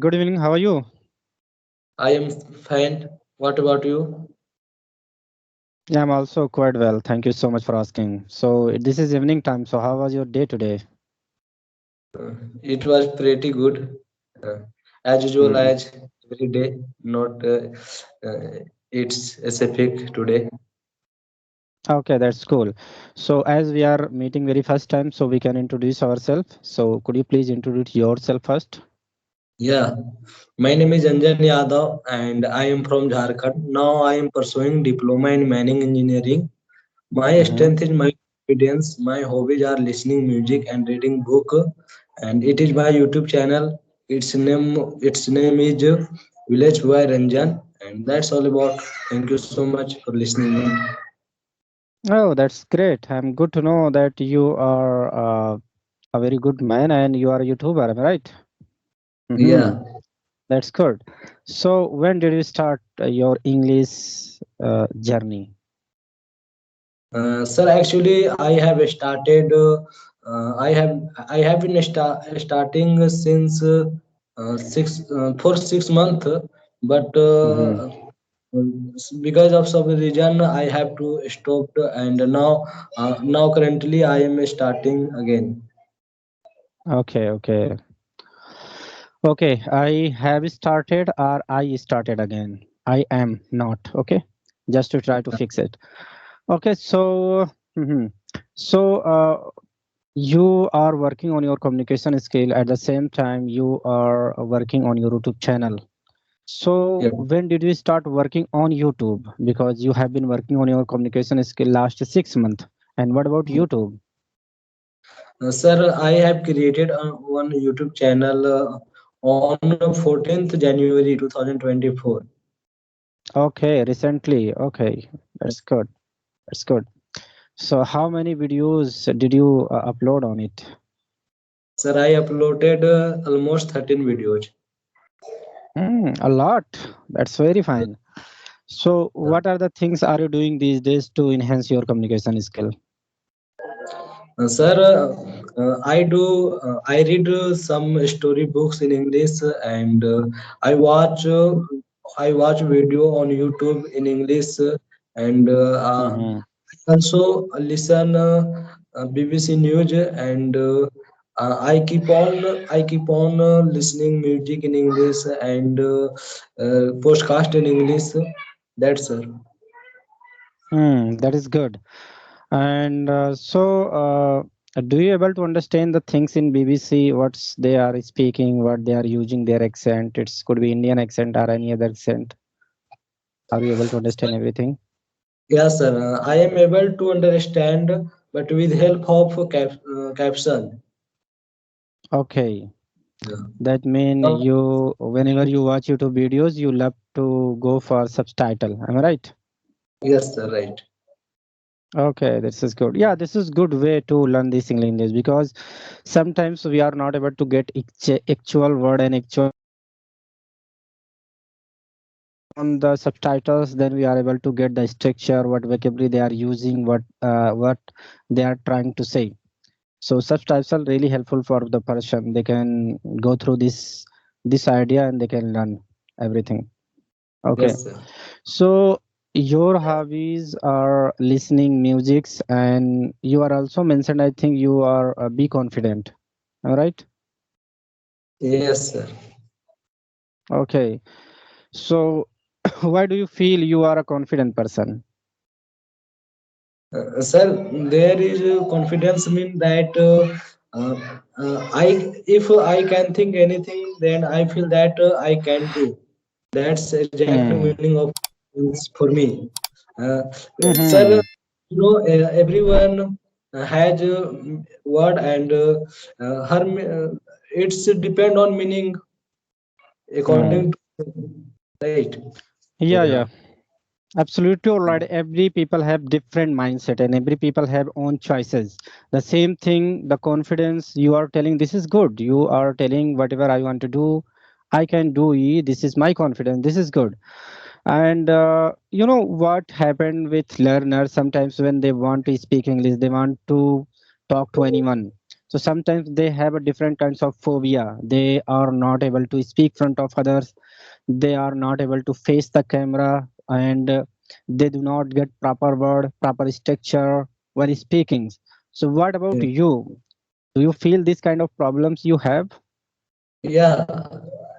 good evening. How are you? I am fine. What about you? Yeah, I'm also quite well. Thank you so much for asking. So this is evening time. So how was your day today? It was pretty good, uh, as usual, Hmm. as every day. Not it's specific today. Okay, that's cool. So as we are meeting very first time, so we can introduce ourselves. So could you please introduce yourself first? Yeah, my name is Anjan Yadav, and I am from Jharkhand. Now I am pursuing diploma in mining engineering. My Mm-hmm. strength is my confidence. My hobbies are listening music and reading book, and it is my YouTube channel. Its name is Village Boy Ranjan, and that's all about. Thank you so much for listening me. Oh, that's great. I'm good to know that you are a very good man and you are a YouTuber, am I right? Mm-hmm. Yeah, That's good. So when did you start your English journey? sir. Actually, I have started. I have been starting since 6 months, but Mm-hmm. because of some reason I have to stop, and now currently I am starting again. Okay, okay. Okay, I have started or I started again. I am not. Okay, just to try to fix it. Okay, so mhm. so you are working on your communication skill at the same time you are working on your YouTube channel. So Yeah. when did you start working on YouTube? Because you have been working on your communication skill last 6 months. And what about YouTube? Sir, I have created one YouTube channel on 14th January 2024. Okay, recently. Okay, that's good. That's good. So how many videos did you upload on it? Sir, I uploaded almost 13 videos. A lot. That's very fine. So what are the things are you doing these days to enhance your communication skill? Sir, I read some story books in English, and I watch uh, I watch video on YouTube in English, and Mm-hmm. also listen BBC News, and I keep on listening music in English, and podcast in English. That's sir. That is good. And do you able to understand the things in BBC? What's they are speaking, what they are using their accent? It's could be Indian accent or any other accent. Are you able to understand everything? Yes, sir. I am able to understand, but with help of caption. Okay, Yeah. that mean Uh, you whenever you watch YouTube videos, you love to go for subtitle. Am I right? yes, sir. Right. Okay, this is good. Yeah, this is good way to learn this English because sometimes we are not able to get actual word and actual on the subtitles. Then we are able to get the structure, what vocabulary they are using, what they are trying to say. So subtitles are really helpful for the person. They can go through this idea and they can learn everything. Okay. Yes, sir. So your hobbies are listening musics and you are also mentioned, I think you are be confident. All right. Yes, sir. Okay. So why do you feel you are a confident person? Sir, there is confidence mean that if I can think anything, then I feel that I can do. That's exact Hmm. meaning of confidence for me. Uh, Sir, Mm-hmm. everyone has a word, and it's depend on meaning Hmm. according to, right. Yeah, Yeah. yeah. Absolutely all right. Every people have different mindset and every people have own choices. The same thing, the confidence you are telling this is good. You are telling whatever I want to do, I can do it. This is my confidence. This is good. And you know what happened with learners sometimes when they want to speak English, they want to talk to anyone. So sometimes they have a different kinds of phobia. They are not able to speak front of others. They are not able to face the camera, and they do not get proper word, proper structure while speaking. So what about Yeah. you? Do you feel this kind of problems you have? Yeah,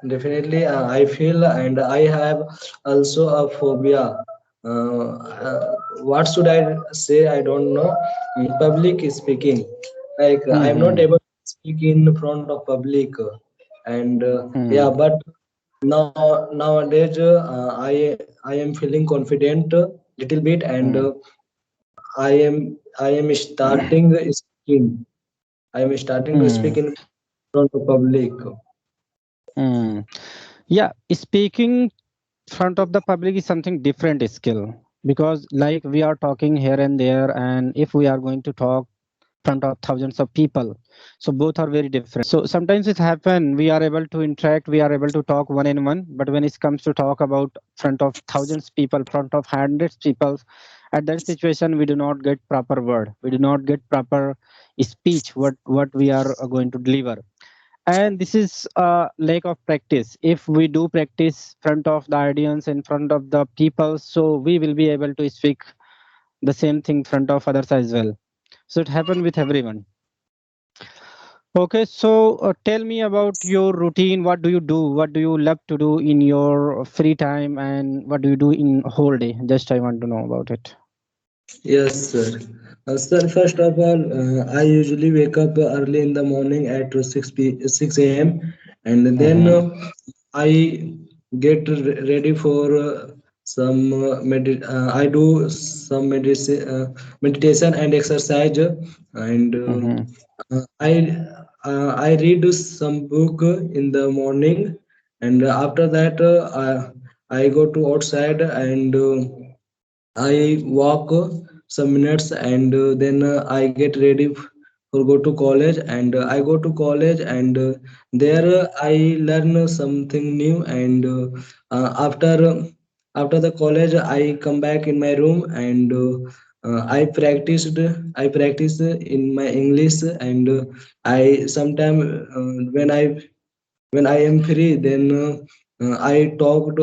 definitely. I feel, and I have also a phobia. What should I say? I don't know. Public speaking. Like I'm not Hmm. able to speak in front of public, and yeah. Hmm. But nowadays, I am feeling confident little bit, and Hmm. I am starting speaking. I am starting to Hmm. speak in front of public. Hmm. Yeah, speaking front of the public is something different skill, because like we are talking here and there, and if we are going to talk front of thousands of people, so both are very different. So sometimes it happen we are able to interact, we are able to talk one in one, but when it comes to talk about front of thousands people, front of hundreds people, at that situation we do not get proper word, we do not get proper speech, what we are going to deliver. And this is a lack of practice. If we do practice front of the audience, in front of the people, so we will be able to speak the same thing front of others as well. So it happened with everyone. Okay, so tell me about your routine. What do you do, what do you love to do in your free time, and what do you do in whole day? Just I want to know about it. Yes, sir. Sir, first of all, I usually wake up early in the morning at 6 a.m. and then Mm-hmm. I get ready for I do some meditation and exercise, and Mm-hmm. I read some book in the morning, and after that I go to outside and I walk some minutes, and then I get ready for go to college, and I go to college, and there I learn something new, and after the college I come back in my room, and I practice in my English, and I sometime when I am free, then I talk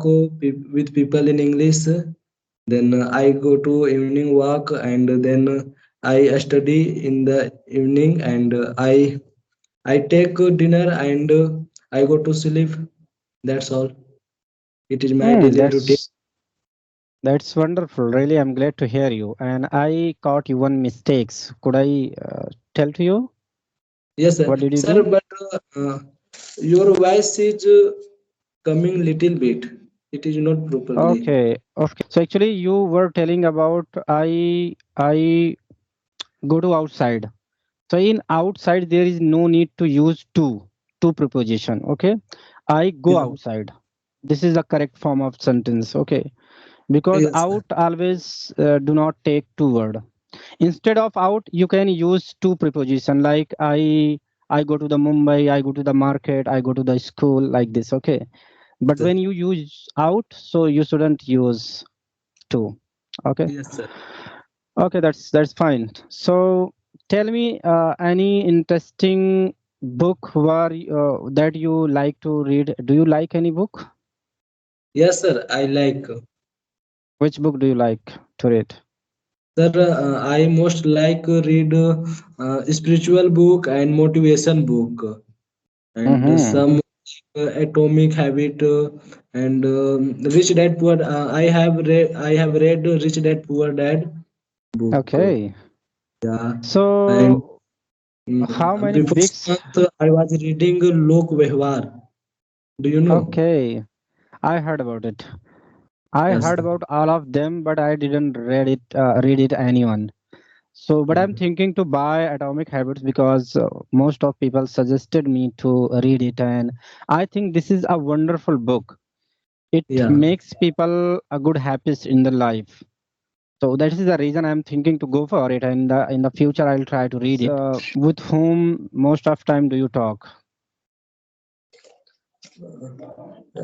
with people in English. Then I go to evening walk, and then I study in the evening, and I take dinner, and I go to sleep. That's all. It is my Mm, daily routine. that's wonderful. Really, I'm glad to hear you. And I caught you one mistakes. Could I tell to you? Yes, sir. What did you Sir, do? but your voice is coming little bit. It is not properly. Okay, okay. So actually, you were telling about I go to outside. So in outside, there is no need to use two preposition. Okay, I go Yeah. outside. This is the correct form of sentence. Okay, because Yes, sir. out always do not take two word. Instead of out, you can use two preposition like I go to the Mumbai, I go to the market, I go to the school, like this. Okay, but Sir. when you use out, so you shouldn't use two. Okay, Yes, sir. okay, that's fine. So tell me any interesting book that you like to read. Do you like any book? Yes, sir. I like. Which book do you like to read? Sir, I most like read spiritual book and motivation book, and Mm-hmm. some atomic habit, and rich dad poor. I have read rich dad poor dad book. Okay, Yeah, and so how many before books? month I was reading Lok Vyawhar. Do you know? Okay, I heard about it. I Yes, heard sir. about all of them, but I didn't read it anyone. So, but I'm thinking to buy Atomic Habits because most of people suggested me to read it, and I think this is a wonderful book. It Yeah. makes people a good habits in their life. So that is the reason I'm thinking to go for it, and in the future I'll try to read it. With whom most of time do you talk?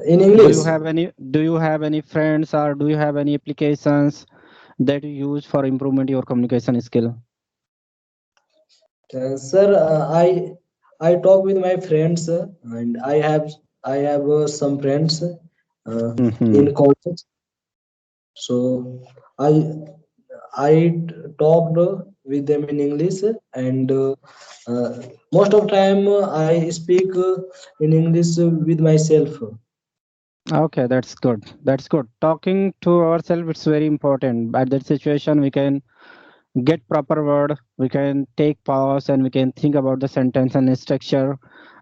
In Do you English. have any? Do you have any friends, or do you have any applications that you use for improvement your communication skill? Sir, I talk with my friends, and I have some friends Hmm. in college. So I I talked with them in English, and uh, most of time I speak in English with myself. Okay, that's good. That's good. Talking to ourselves, it's very important. At that situation, we can get proper word, we can take pause, and we can think about the sentence and structure.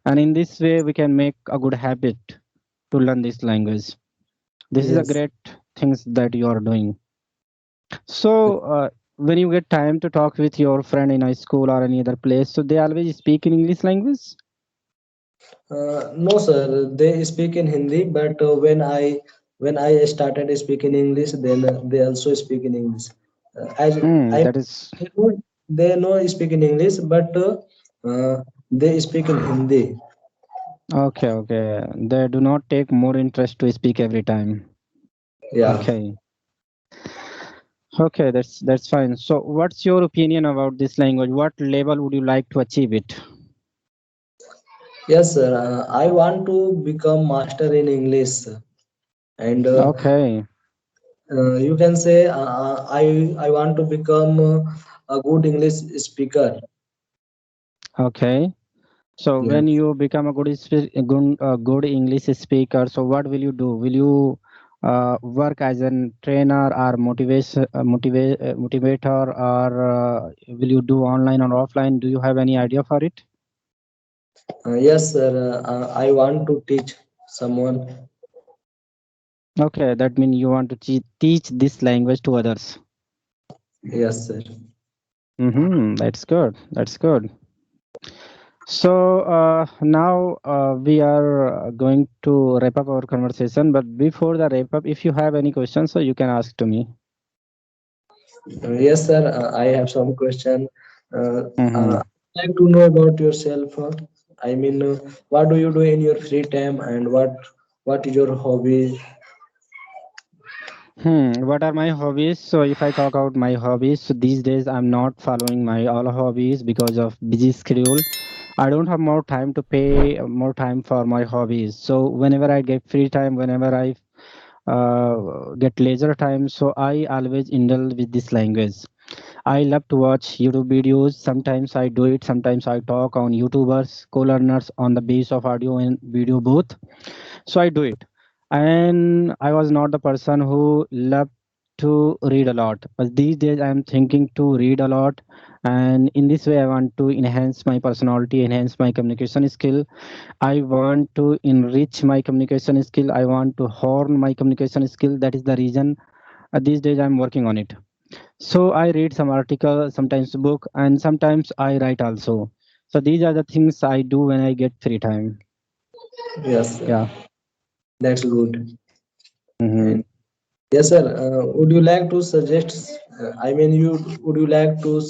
And in this way, we can make a good habit to learn this language. This is a Yes, great things that you are doing. So, when you get time to talk with your friend in a school or any other place, so they always speak in English language. no, sir. They speak in Hindi, but when I started speaking English, then they also speak in English. As Hmm, I that is they know speak in English, but they speak in Hindi. okay. Okay, they do not take more interest to speak every time. Yeah. Okay. Okay, that's fine. So, what's your opinion about this language? What level would you like to achieve it? Yes, sir. I want to become master in English, and Okay, you can say I want to become a good English speaker. okay. So, when Yes. you become a good English speaker, so what will you do? Will you work as a trainer or motivator, or will you do online or offline? Do you have any idea for it? Yes, sir. I want to teach someone. Okay, that means you want to teach this language to others. Yes, sir. Mm-hmm, that's good. That's good. So now we are going to wrap up our conversation. But before the wrap up, if you have any questions, so you can ask to me. Yes, sir. I have some question. Mm-hmm. I'd like to know about yourself. I mean, what do you do in your free time, and what is your hobby? What are my hobbies? So if I talk about my hobbies, so these days I'm not following my all hobbies because of busy schedule. I don't have more time to pay more time for my hobbies. So whenever I get free time, whenever I get leisure time, so I always indulge with this language. I love to watch YouTube videos. Sometimes I do it. Sometimes I talk on YouTubers, co-learners on the base of audio and video both. So I do it. And I was not the person who loved to read a lot. But these days I am thinking to read a lot. And in this way, I want to enhance my personality, enhance my communication skill. I want to enrich my communication skill. I want to horn my communication skill. That is the reason these days I'm working on it. So I read some article, sometimes book, and sometimes I write also. So these are the things I do when I get free time. Yes, sir. Yeah. That's good. Hmm. And yes, sir. Would you like to suggest? I mean, you would you like to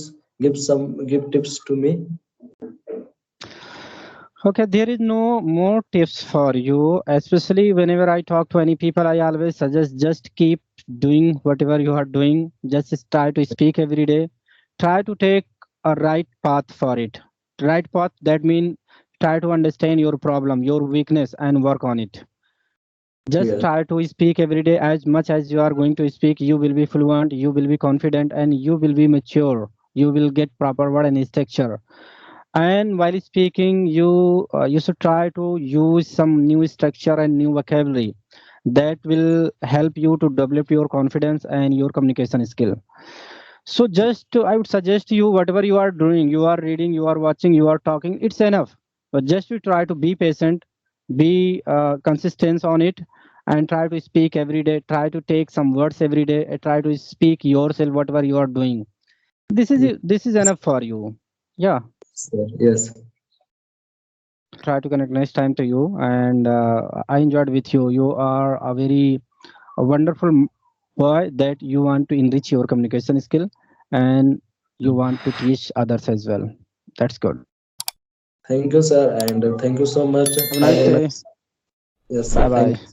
give tips to me? Okay, there is no more tips for you. Especially whenever I talk to any people, I always suggest just keep doing whatever you are doing. Just try to speak every day. Try to take a right path for it. Right path, that means try to understand your problem, your weakness, and work on it. Just Yes. try to speak every day. As much as you are going to speak, you will be fluent, you will be confident, and you will be mature. You will get proper word and structure. And while speaking, you should try to use some new structure and new vocabulary that will help you to develop your confidence and your communication skill. So just I would suggest you, whatever you are doing, you are reading, you are watching, you are talking, it's enough. But just to try to be patient, be consistent on it, and try to speak every day. Try to take some words every day. Try to speak yourself whatever you are doing. This is enough for you. Yeah. Sir. Yes. Try to connect next time to you, and I enjoyed with you. You are a very a wonderful boy that you want to enrich your communication skill, and you want to teach others as well. That's good. Thank you, sir, and thank you so much. Have a Have nice a day. nice. Yes, sir. Bye Thank bye. you.